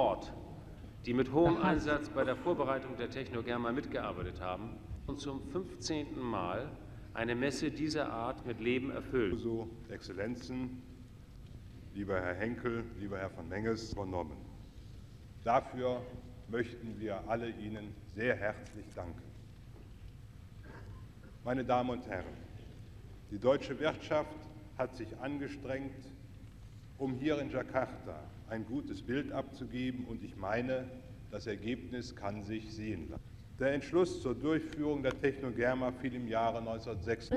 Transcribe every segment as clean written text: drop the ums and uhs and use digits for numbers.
Ort, die mit hohem Einsatz bei der Vorbereitung der Technogerma mitgearbeitet haben und zum 15. Mal eine Messe dieser Art mit Leben erfüllen. So, Exzellenzen, lieber Herr Henkel, lieber Herr von Menges, übernommen. Dafür möchten wir alle Ihnen sehr herzlich danken. Meine Damen und Herren, die deutsche Wirtschaft hat sich angestrengt, um hier in Jakarta ein gutes Bild abzugeben, und ich meine, das Ergebnis kann sich sehen lassen. Der Entschluss zur Durchführung der Technogerma fiel im Jahre 1906.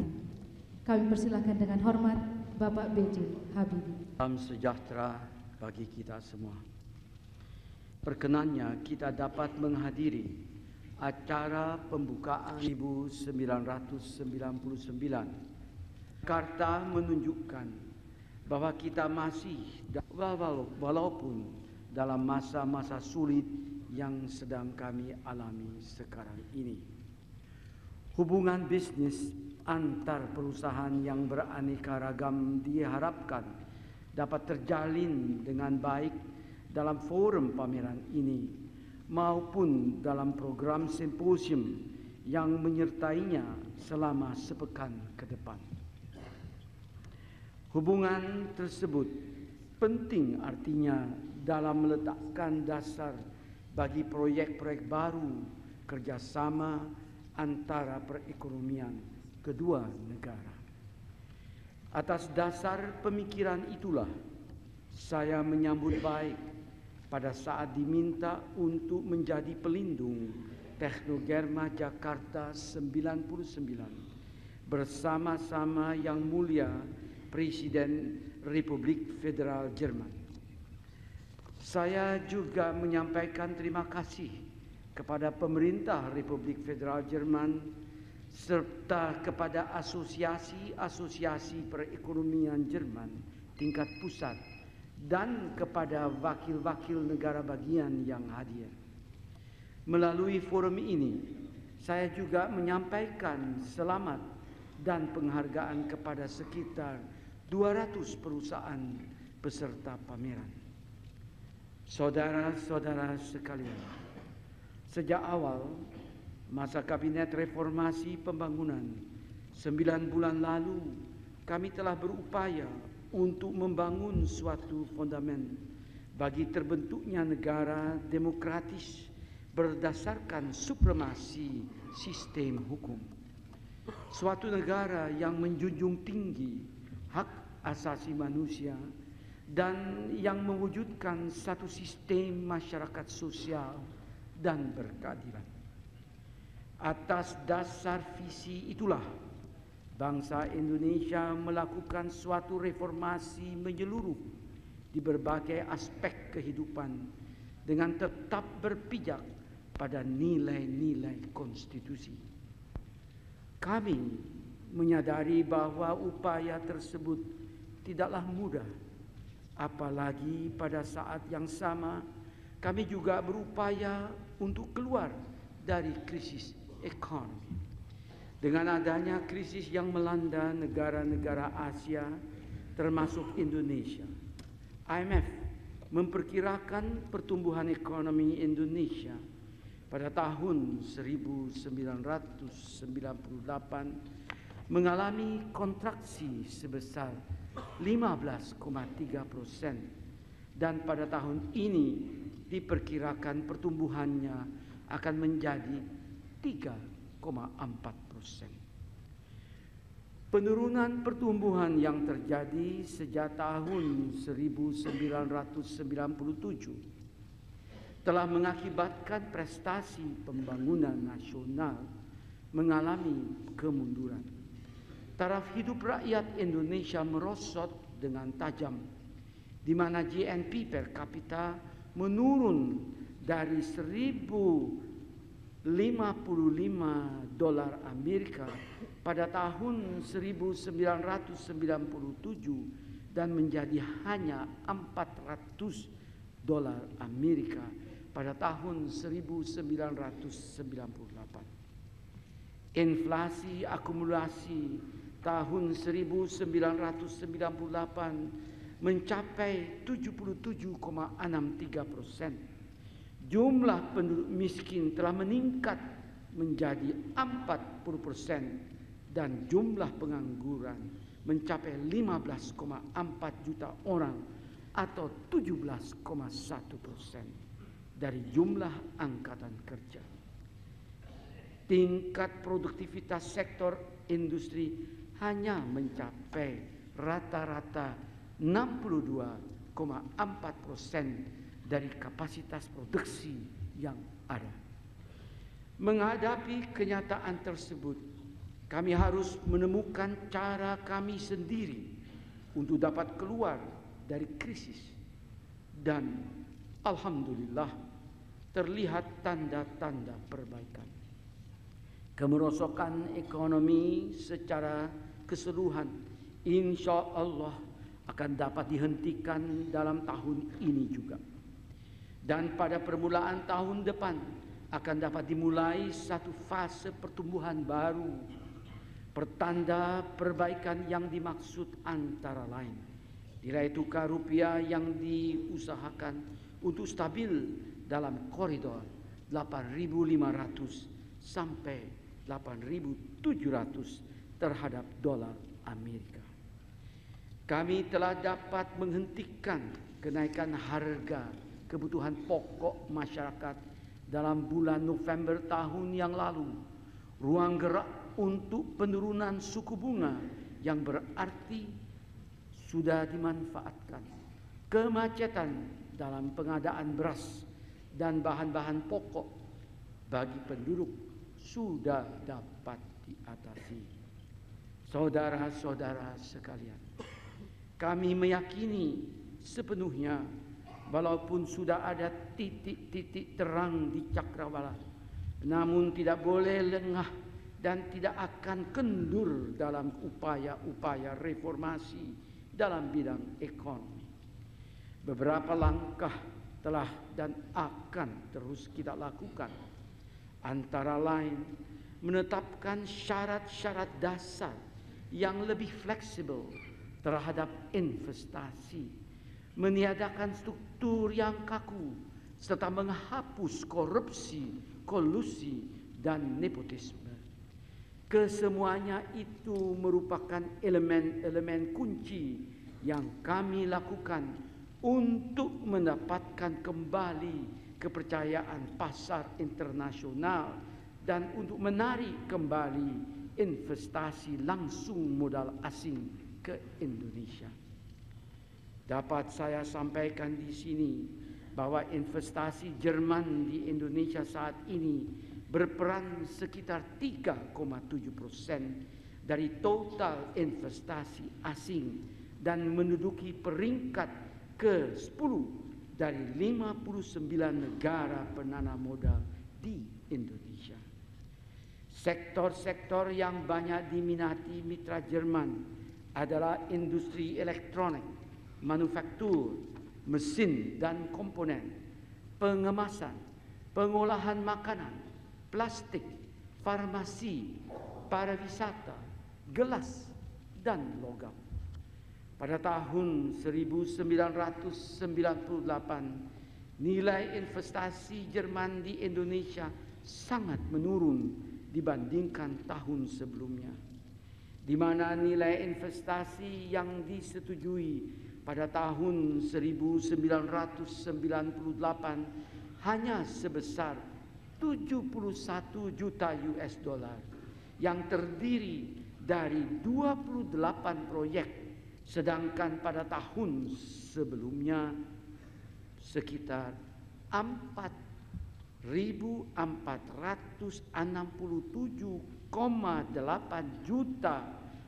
Kami persilakan dengan hormat Bapak B.J. Habibie. Salam sejahtera bagi kita semua. Perkenannya kita dapat menghadiri acara pembukaan 1999. Jakarta menunjukkan bahwa kita masih walaupun dalam masa-masa sulit yang sedang kami alami sekarang ini. Hubungan bisnis antar perusahaan yang beraneka ragam diharapkan dapat terjalin dengan baik dalam forum pameran ini maupun dalam program simposium yang menyertainya selama sepekan ke depan. Hubungan tersebut penting artinya dalam meletakkan dasar bagi proyek-proyek baru kerjasama antara perekonomian kedua negara. Atas dasar pemikiran itulah saya menyambut baik pada saat diminta untuk menjadi pelindung Technogerma Jakarta 99 bersama-sama Yang Mulia Presiden Republik Federal Jerman. Saya juga menyampaikan terima kasih kepada pemerintah Republik Federal Jerman serta kepada asosiasi-asosiasi perekonomian Jerman tingkat pusat dan kepada wakil-wakil negara bagian yang hadir. Melalui forum ini, saya juga menyampaikan selamat dan penghargaan kepada sekitar 200 perusahaan peserta pameran. Saudara-saudara sekalian, sejak awal masa Kabinet Reformasi Pembangunan 9 bulan lalu, kami telah berupaya untuk membangun suatu fondamen bagi terbentuknya negara demokratis berdasarkan supremasi sistem hukum. Suatu negara yang menjunjung tinggi hak asasi manusia dan yang mewujudkan satu sistem masyarakat sosial dan berkeadilan. Atas dasar visi itulah bangsa Indonesia melakukan suatu reformasi menyeluruh di berbagai aspek kehidupan dengan tetap berpijak pada nilai-nilai konstitusi. Kami menyadari bahwa upaya tersebut tidaklah mudah. Apalagi pada saat yang sama kami juga berupaya untuk keluar dari krisis ekonomi. Dengan adanya krisis yang melanda negara-negara Asia termasuk Indonesia, IMF memperkirakan pertumbuhan ekonomi Indonesia pada tahun 1998 mengalami kontraksi sebesar 15,3% dan pada tahun ini diperkirakan pertumbuhannya akan menjadi 3,4%. Penurunan pertumbuhan yang terjadi sejak tahun 1997 telah mengakibatkan prestasi pembangunan nasional mengalami kemunduran. Taraf hidup rakyat Indonesia merosot dengan tajam, di mana GNP per kapita menurun dari 1.055 dolar Amerika pada tahun 1997 dan menjadi hanya 400 dolar Amerika pada tahun 1998. Inflasi akumulasi tahun 1998 mencapai 77,63%, jumlah penduduk miskin telah meningkat menjadi 40% dan jumlah pengangguran mencapai 15,4 juta orang atau 17,1% dari jumlah angkatan kerja. Tingkat produktivitas sektor industri hanya mencapai rata-rata 62,4% dari kapasitas produksi yang ada. Menghadapi kenyataan tersebut, kami harus menemukan cara kami sendiri untuk dapat keluar dari krisis. Dan alhamdulillah terlihat tanda-tanda perbaikan. Kemerosokan ekonomi secara keseluruhan insya Allah akan dapat dihentikan dalam tahun ini juga. Dan pada permulaan tahun depan akan dapat dimulai satu fase pertumbuhan baru. Pertanda perbaikan yang dimaksud antara lain nilai tukar rupiah yang diusahakan untuk stabil dalam koridor 8.500 sampai 8.700 terhadap dolar Amerika. Kami telah dapat menghentikan kenaikan harga kebutuhan pokok masyarakat dalam bulan November tahun yang lalu. Ruang gerak untuk penurunan suku bunga yang berarti sudah dimanfaatkan. Kemacetan dalam pengadaan beras dan bahan-bahan pokok bagi penduduk sudah dapat diatasi. Saudara-saudara sekalian, kami meyakini sepenuhnya walaupun sudah ada titik-titik terang di cakrawala, namun tidak boleh lengah dan tidak akan kendur dalam upaya-upaya reformasi dalam bidang ekonomi. Beberapa langkah telah dan akan terus kita lakukan, antara lain menetapkan syarat-syarat dasar yang lebih fleksibel terhadap investasi, meniadakan struktur yang kaku, serta menghapus korupsi, kolusi, dan nepotisme. Kesemuanya itu merupakan elemen-elemen kunci yang kami lakukan untuk mendapatkan kembali kepercayaan pasar internasional dan untuk menarik kembali investasi langsung modal asing ke Indonesia. Dapat saya sampaikan di sini bahwa investasi Jerman di Indonesia saat ini berperan sekitar 3,7% dari total investasi asing dan menduduki peringkat ke-10 dari 59 negara penanam modal di Indonesia. Sektor-sektor yang banyak diminati mitra Jerman adalah industri elektronik, manufaktur, mesin dan komponen, pengemasan, pengolahan makanan, plastik, farmasi, pariwisata, gelas, dan logam. Pada tahun 1998, nilai investasi Jerman di Indonesia sangat menurun dibandingkan tahun sebelumnya, di mana nilai investasi yang disetujui pada tahun 1998 hanya sebesar 71 juta US dollar yang terdiri dari 28 proyek, sedangkan pada tahun sebelumnya sekitar 4.467,8 juta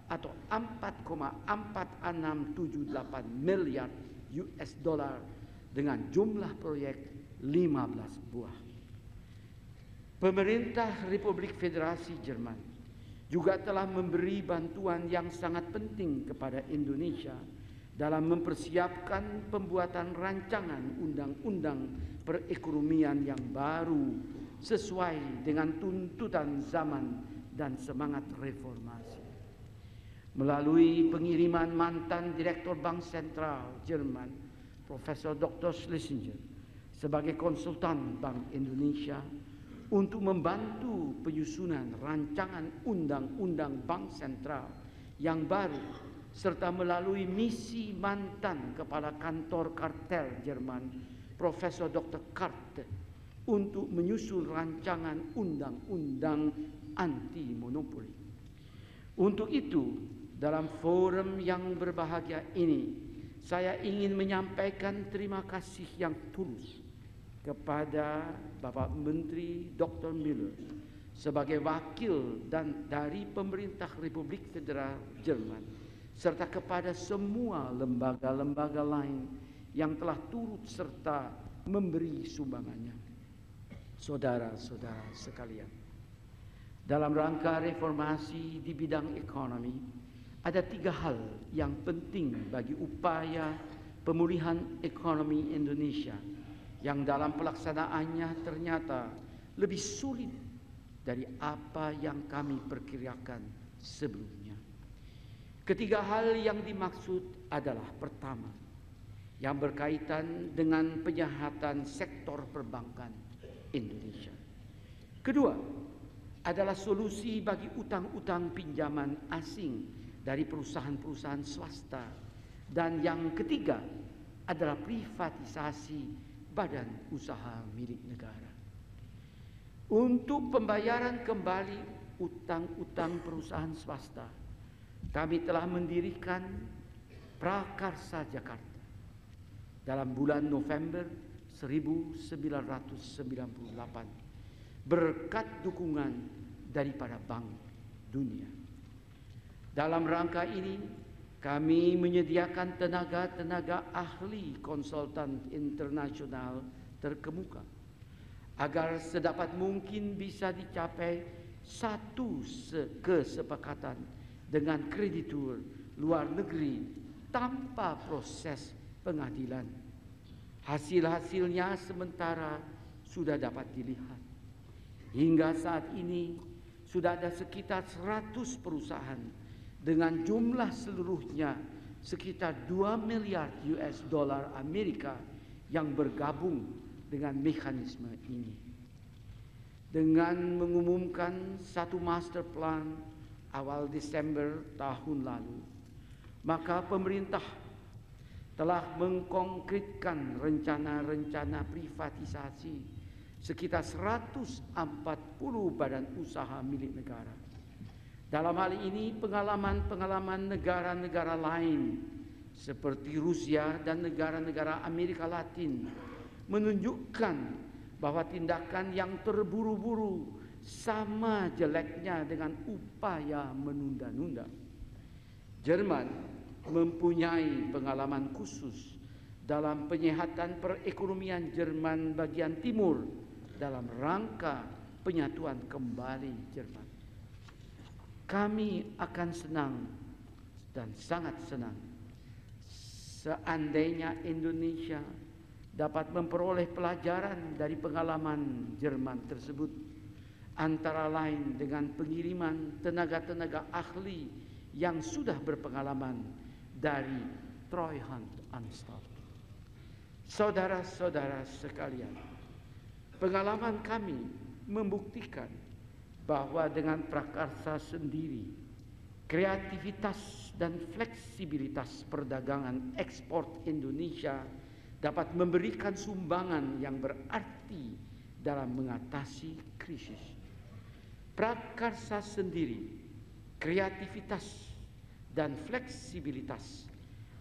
atau 4,4678 miliar US dollar dengan jumlah proyek 15 buah. Pemerintah Republik Federasi Jerman juga telah memberi bantuan yang sangat penting kepada Indonesia dalam mempersiapkan pembuatan rancangan undang-undang perekonomian yang baru sesuai dengan tuntutan zaman dan semangat reformasi. Melalui pengiriman mantan Direktur Bank Sentral Jerman, Profesor Dr. Schlesinger, sebagai konsultan Bank Indonesia untuk membantu penyusunan rancangan undang-undang Bank Sentral yang baru, serta melalui misi mantan Kepala Kantor Kartel Jerman, Profesor Dr. Karte, untuk menyusun rancangan undang-undang anti monopoli. Untuk itu, dalam forum yang berbahagia ini, saya ingin menyampaikan terima kasih yang tulus kepada Bapak Menteri Dr. Müller sebagai wakil dan dari pemerintah Republik Federal Jerman, serta kepada semua lembaga-lembaga lain yang telah turut serta memberi sumbangannya. Saudara-saudara sekalian, dalam rangka reformasi di bidang ekonomi, ada 3 hal yang penting bagi upaya pemulihan ekonomi Indonesia yang dalam pelaksanaannya ternyata lebih sulit dari apa yang kami perkirakan sebelumnya. Ketiga hal yang dimaksud adalah: pertama, yang berkaitan dengan penyehatan sektor perbankan Indonesia. Kedua, adalah solusi bagi utang-utang pinjaman asing dari perusahaan-perusahaan swasta. Dan yang ketiga adalah privatisasi badan usaha milik negara. Untuk pembayaran kembali utang-utang perusahaan swasta, kami telah mendirikan Prakarsa Jakarta dalam bulan November 1998 berkat dukungan daripada Bank Dunia. Dalam rangka ini, kami menyediakan tenaga-tenaga ahli konsultan internasional terkemuka agar sedapat mungkin bisa dicapai satu kesepakatan dengan kreditur luar negeri tanpa proses pengadilan. Hasil-hasilnya sementara sudah dapat dilihat. Hingga saat ini sudah ada sekitar 100 perusahaan dengan jumlah seluruhnya sekitar 2 miliar US dollar Amerika yang bergabung dengan mekanisme ini. Dengan mengumumkan satu master plan awal Desember tahun lalu, maka pemerintah telah mengkonkretkan rencana-rencana privatisasi sekitar 140 badan usaha milik negara. Dalam hal ini, pengalaman-pengalaman negara-negara lain seperti Rusia dan negara-negara Amerika Latin menunjukkan bahwa tindakan yang terburu-buru sama jeleknya dengan upaya menunda-nunda. Jerman mempunyai pengalaman khusus dalam penyehatan perekonomian Jerman bagian timur dalam rangka penyatuan kembali Jerman. Kami akan senang dan sangat senang seandainya Indonesia dapat memperoleh pelajaran dari pengalaman Jerman tersebut, antara lain dengan pengiriman tenaga-tenaga ahli yang sudah berpengalaman dari Treuhandanstalt. Saudara-saudara sekalian, pengalaman kami membuktikan bahwa dengan prakarsa sendiri, kreativitas dan fleksibilitas perdagangan ekspor Indonesia dapat memberikan sumbangan yang berarti dalam mengatasi krisis. Prakarsa sendiri, kreativitas dan fleksibilitas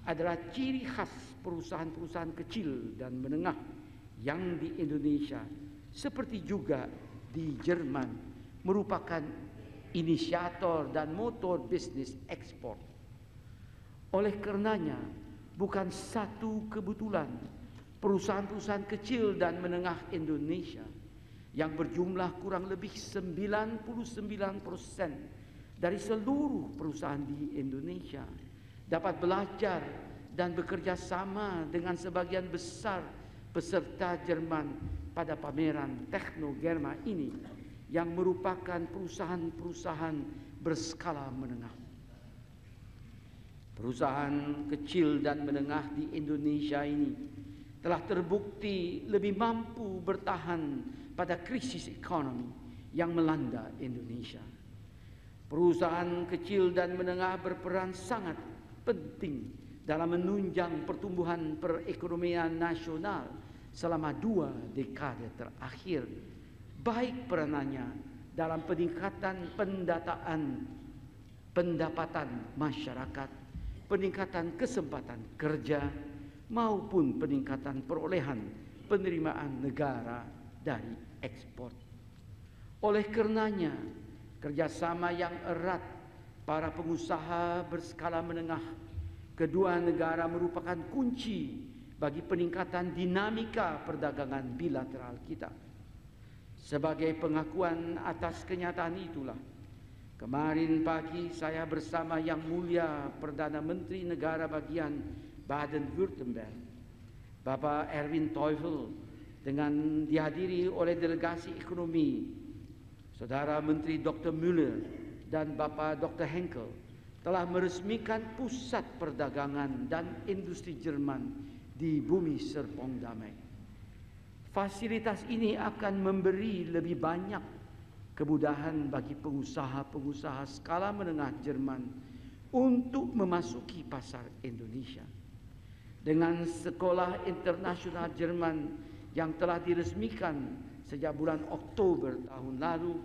adalah ciri khas perusahaan-perusahaan kecil dan menengah yang di Indonesia, seperti juga di Jerman, merupakan inisiator dan motor bisnis ekspor. Oleh karenanya, bukan satu kebetulan perusahaan-perusahaan kecil dan menengah Indonesia yang berjumlah kurang lebih 99% dari seluruh perusahaan di Indonesia dapat belajar dan bekerja sama dengan sebagian besar peserta Jerman pada pameran Teknogerma ini, yang merupakan perusahaan-perusahaan berskala menengah. Perusahaan kecil dan menengah di Indonesia ini telah terbukti lebih mampu bertahan pada krisis ekonomi yang melanda Indonesia. Perusahaan kecil dan menengah berperan sangat penting dalam menunjang pertumbuhan perekonomian nasional selama 2 dekade terakhir, baik peranannya dalam peningkatan pendapatan masyarakat, peningkatan kesempatan kerja, maupun peningkatan perolehan penerimaan negara dari ekspor. Oleh karenanya, kerjasama yang erat para pengusaha berskala menengah kedua negara merupakan kunci bagi peningkatan dinamika perdagangan bilateral kita. Sebagai pengakuan atas kenyataan itulah, kemarin pagi saya bersama Yang Mulia Perdana Menteri Negara Bagian Baden-Württemberg, Bapak Erwin Teufel, dengan dihadiri oleh delegasi ekonomi Saudara Menteri Dr. Müller dan Bapak Dr. Henkel, telah meresmikan pusat perdagangan dan industri Jerman di Bumi Serpong Damai. Fasilitas ini akan memberi lebih banyak kemudahan bagi pengusaha-pengusaha skala menengah Jerman untuk memasuki pasar Indonesia. Dengan Sekolah Internasional Jerman yang telah diresmikan sejak bulan Oktober tahun lalu,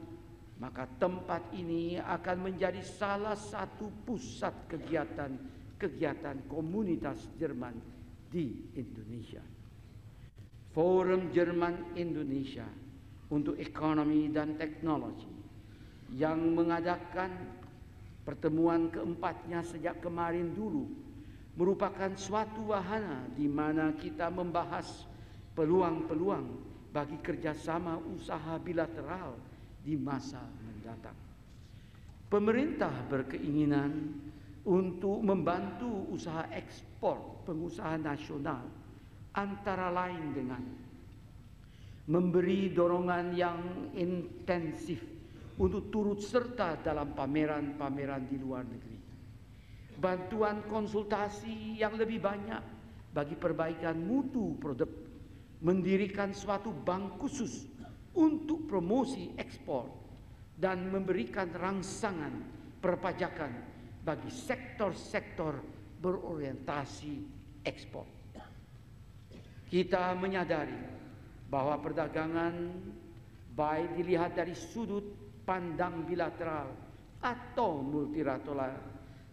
maka tempat ini akan menjadi salah satu pusat kegiatan komunitas Jerman di Indonesia. Forum Jerman Indonesia untuk Ekonomi dan Teknologi yang mengadakan pertemuan keempatnya sejak kemarin dulu merupakan suatu wahana di mana kita membahas peluang-peluang bagi kerjasama usaha bilateral di masa mendatang. Pemerintah berkeinginan untuk membantu usaha ekspor pengusaha nasional, antara lain dengan memberi dorongan yang intensif untuk turut serta dalam pameran-pameran di luar negeri, bantuan konsultasi yang lebih banyak bagi perbaikan mutu produk, mendirikan suatu bank khusus untuk promosi ekspor, dan memberikan rangsangan perpajakan bagi sektor-sektor berorientasi ekspor. Kita menyadari bahwa perdagangan, baik dilihat dari sudut pandang bilateral atau multilateral,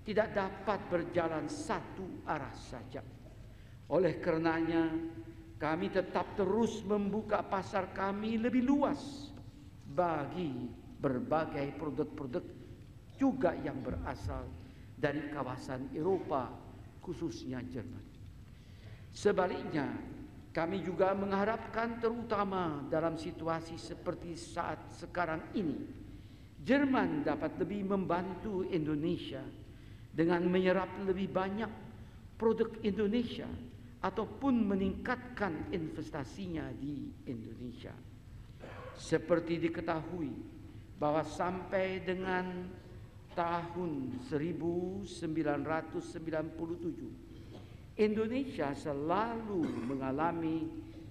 tidak dapat berjalan satu arah saja. Oleh karenanya, kami tetap terus membuka pasar kami lebih luas bagi berbagai produk-produk juga yang berasal dari kawasan Eropa, khususnya Jerman. Sebaliknya, kami juga mengharapkan, terutama dalam situasi seperti saat sekarang ini, Jerman dapat lebih membantu Indonesia dengan menyerap lebih banyak produk Indonesia ataupun meningkatkan investasinya di Indonesia. Seperti diketahui bahwa sampai dengan tahun 1997, Indonesia selalu mengalami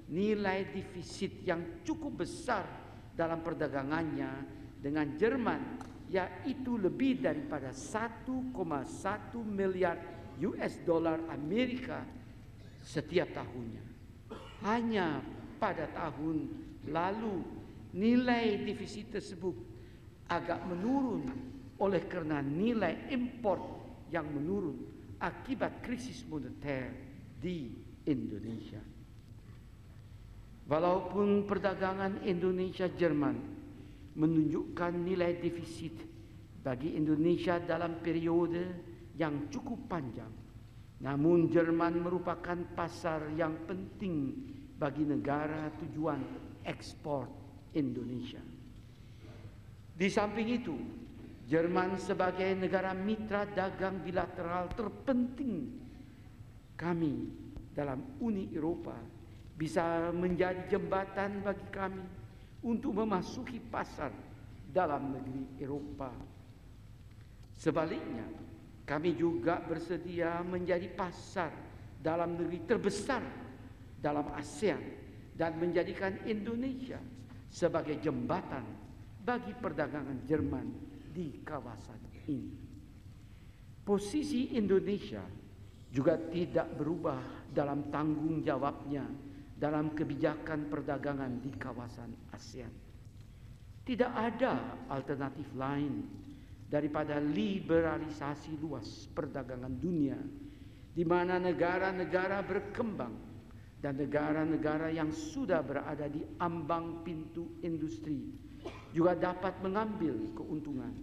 nilai defisit yang cukup besar dalam perdagangannya dengan Jerman, yaitu lebih daripada 1,1 miliar US dollar Amerika setiap tahunnya. Hanya pada tahun lalu nilai defisit tersebut agak menurun oleh karena nilai impor yang menurun akibat krisis moneter di Indonesia. Walaupun perdagangan Indonesia-Jerman menunjukkan nilai defisit bagi Indonesia dalam periode yang cukup panjang, namun Jerman merupakan pasar yang penting bagi negara tujuan ekspor Indonesia. Di samping itu, Jerman sebagai negara mitra dagang bilateral terpenting kami dalam Uni Eropa bisa menjadi jembatan bagi kami untuk memasuki pasar dalam negeri Eropa. Sebaliknya, kami juga bersedia menjadi pasar dalam negeri terbesar dalam ASEAN dan menjadikan Indonesia sebagai jembatan bagi perdagangan Jerman di kawasan ini. Posisi Indonesia juga tidak berubah dalam tanggung jawabnya dalam kebijakan perdagangan di kawasan ASEAN. Tidak ada alternatif lain daripada liberalisasi luas perdagangan dunia, di mana negara-negara berkembang dan negara-negara yang sudah berada di ambang pintu industri juga dapat mengambil keuntungan.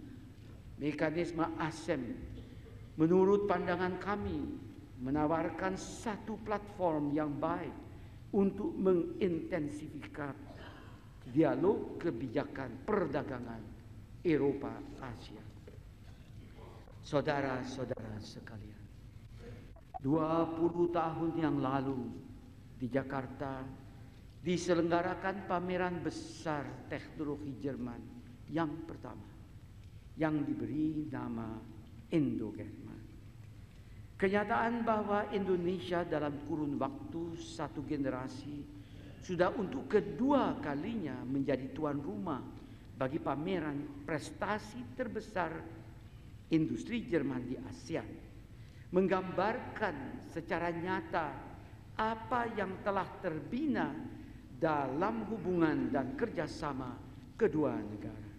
Mekanisme ASEM menurut pandangan kami menawarkan satu platform yang baik untuk mengintensifikasi dialog kebijakan perdagangan Eropa-Asia. Saudara-saudara sekalian, 20 tahun yang lalu di Jakarta diselenggarakan pameran besar teknologi Jerman yang pertama yang diberi nama Indo-German. Kenyataan bahwa Indonesia dalam kurun waktu satu generasi sudah untuk kedua kalinya menjadi tuan rumah bagi pameran prestasi terbesar industri Jerman di ASEAN menggambarkan secara nyata apa yang telah terbina dalam hubungan dan kerjasama kedua negara.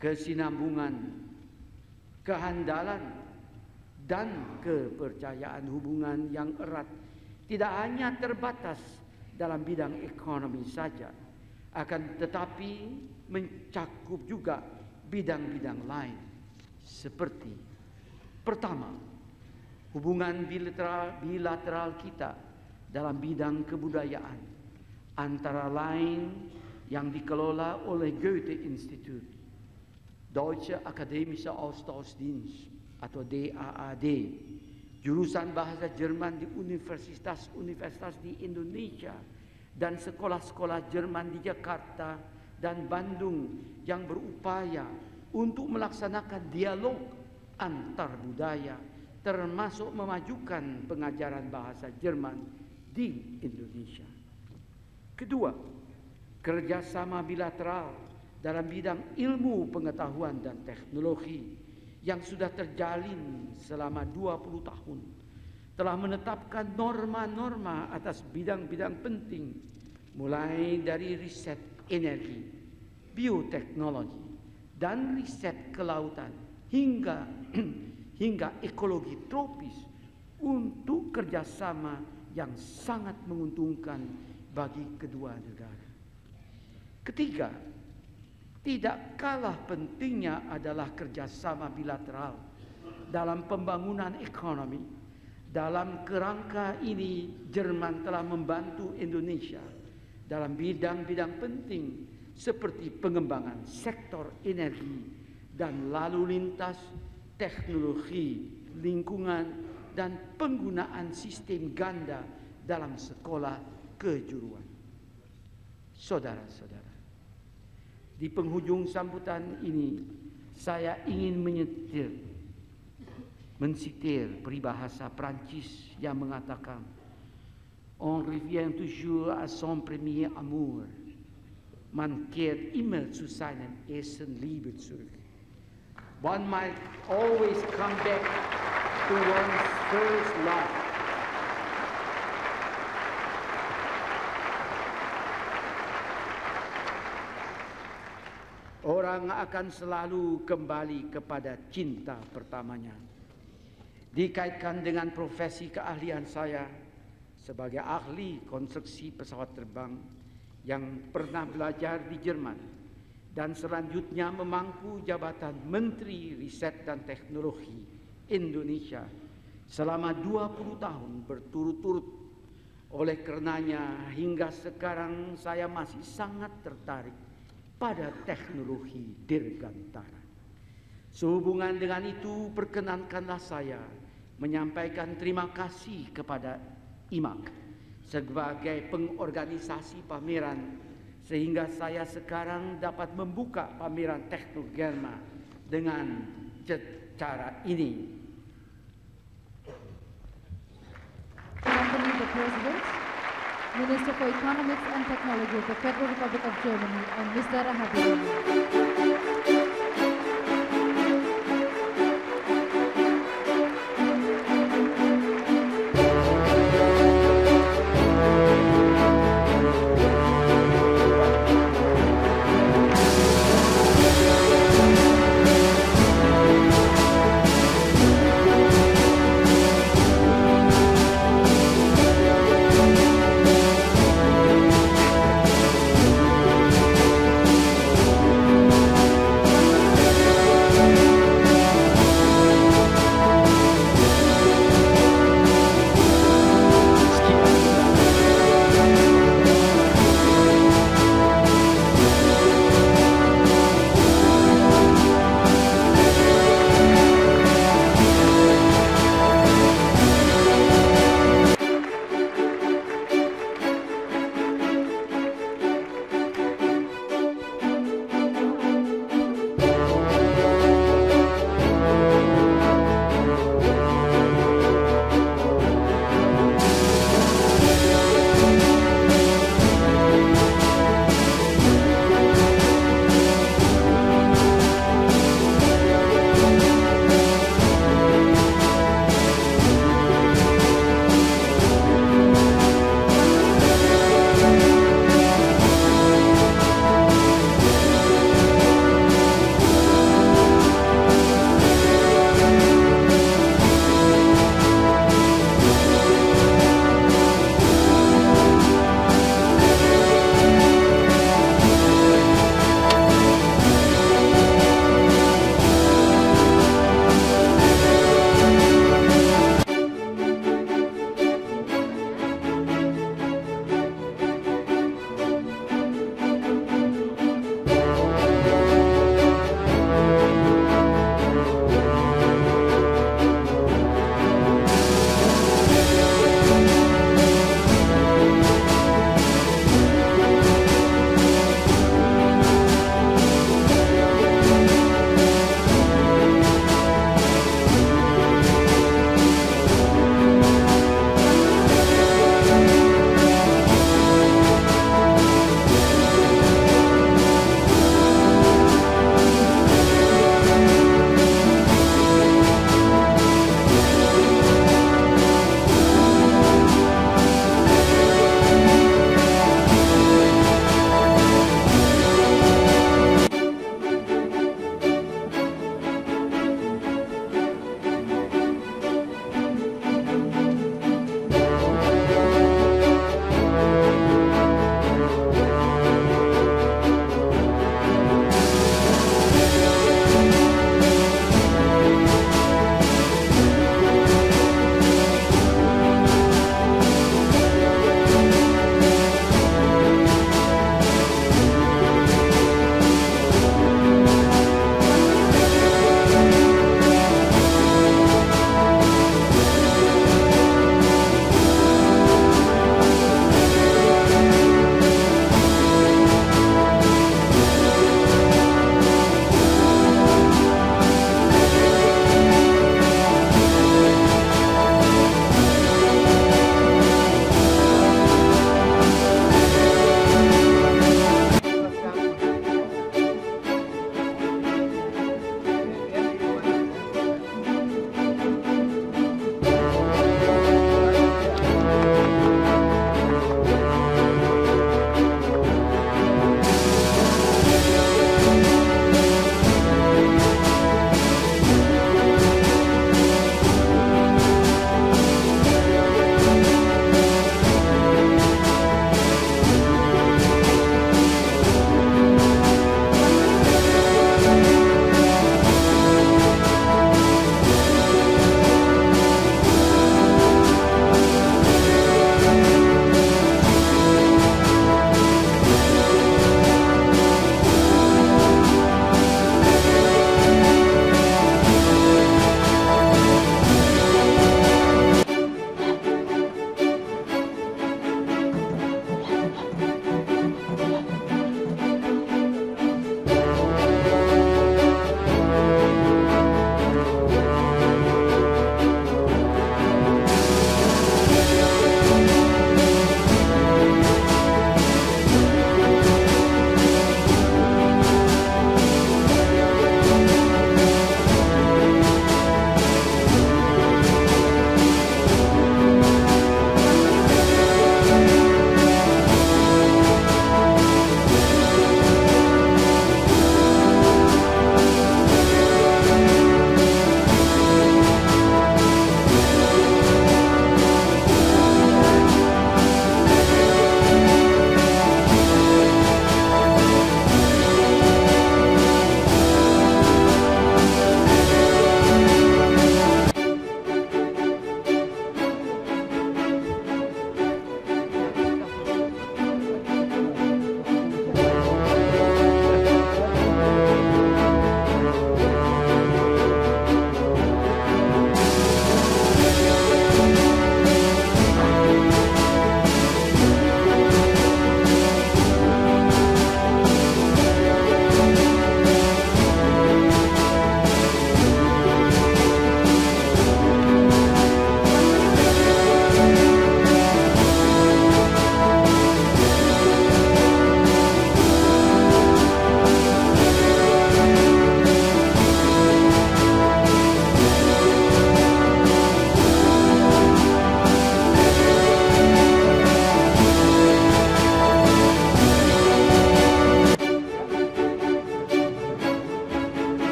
Kesinambungan, kehandalan, dan kepercayaan hubungan yang erat tidak hanya terbatas dalam bidang ekonomi saja, akan tetapi mencakup juga bidang-bidang lain seperti pertama, hubungan bilateral kita dalam bidang kebudayaan, antara lain yang dikelola oleh Goethe Institut, Deutsche Akademische Austauschdienst atau DAAD, jurusan bahasa Jerman di universitas-universitas di Indonesia dan sekolah-sekolah Jerman di Jakarta dan Bandung yang berupaya untuk melaksanakan dialog antar budaya, termasuk memajukan pengajaran bahasa Jerman di Indonesia. Kedua, kerjasama bilateral dalam bidang ilmu pengetahuan dan teknologi yang sudah terjalin selama 20 tahun telah menetapkan norma-norma atas bidang-bidang penting, mulai dari riset energi, bioteknologi, dan riset kelautan hingga ekologi tropis untuk kerjasama yang sangat menguntungkan bagi kedua negara. Ketiga, tidak kalah pentingnya adalah kerjasama bilateral dalam pembangunan ekonomi. Dalam kerangka ini, Jerman telah membantu Indonesia dalam bidang-bidang penting seperti pengembangan sektor energi dan lalu lintas, teknologi, lingkungan, dan penggunaan sistem ganda dalam sekolah kejuruan. Saudara-saudara, di penghujung sambutan ini, saya ingin mensitir peribahasa Prancis yang mengatakan, "On revient toujours à son premier amour. Man kehrt immer zu seinem ersten Liebe zurück." One might always come back to one's first love. Orang akan selalu kembali kepada cinta pertamanya. Dikaitkan dengan profesi keahlian saya sebagai ahli konstruksi pesawat terbang yang pernah belajar di Jerman dan selanjutnya memangku jabatan Menteri Riset dan Teknologi Indonesia selama 20 tahun berturut-turut. Oleh karenanya hingga sekarang saya masih sangat tertarik pada teknologi dirgantara. Sehubungan dengan itu, perkenankanlah saya menyampaikan terima kasih kepada IMAK sebagai pengorganisasi pameran, sehingga saya sekarang dapat membuka pameran Teknogerma dengan cara ini. Accompany the President Minister for Economics and Technology of the Federal Republic of Germany, and Ms. Dara Habibie.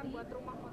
buat rumah